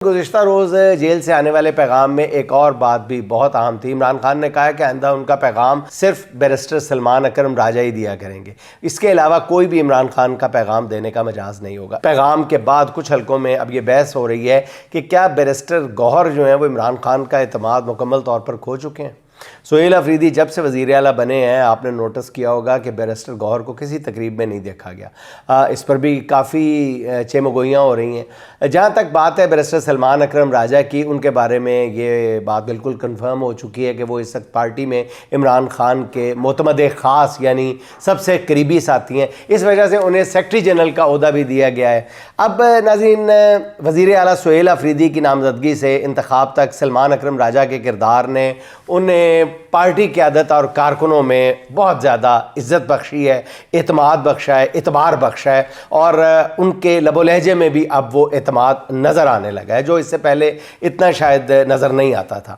गुज़िश्ता रोज़ jail से आने वाले पैगाम में एक और बात भी बहुत अहम थी। इमरान खान ने कहा है कि आइंदा उनका पैगाम सिर्फ बैरिस्टर सलमान अकरम राजा ही दिया करेंगे, इसके अलावा कोई भी इमरान खान का पैगाम देने का मजाज नहीं होगा। पैगाम के बाद कुछ हलकों में अब ये बहस हो रही है कि क्या बैरिस्टर गौहर जो हैं वो इमरान खान का एतमाद मुकम्मल तौर पर खो चुके हैं। सोहेल अफरीदी जब से वज़ीर आला बने हैं आपने नोटिस किया होगा कि बैरिस्टर गौहर को किसी तकरीब में नहीं देखा गया। इस पर भी काफ़ी चेमगोइयाँ हो रही हैं। जहाँ तक बात है बैरिस्टर सलमान अकरम राजा की, उनके बारे में ये बात बिल्कुल कंफर्म हो चुकी है कि वो इस वक्त पार्टी में इमरान खान के मोतमद ख़ास यानी सबसे करीबी साथी हैं। इस वजह से उन्हें सेक्रेटरी जनरल का ओहदा भी दिया गया है। अब नाज़रीन, वज़ीर आला सोहेल अफरीदी की नामजदगी से इंतखाब तक सलमान अकरम राजा के किरदार ने उन्हें पार्टी क़यादत और कारकुनों में बहुत ज़्यादा इज़्ज़त बख्शी है, एतमाद बख्शा है, एतबार बख्शा है और उनके लबो लहजे में भी अब वो एतमाद नज़र आने लगा है जो इससे पहले इतना शायद नज़र नहीं आता था।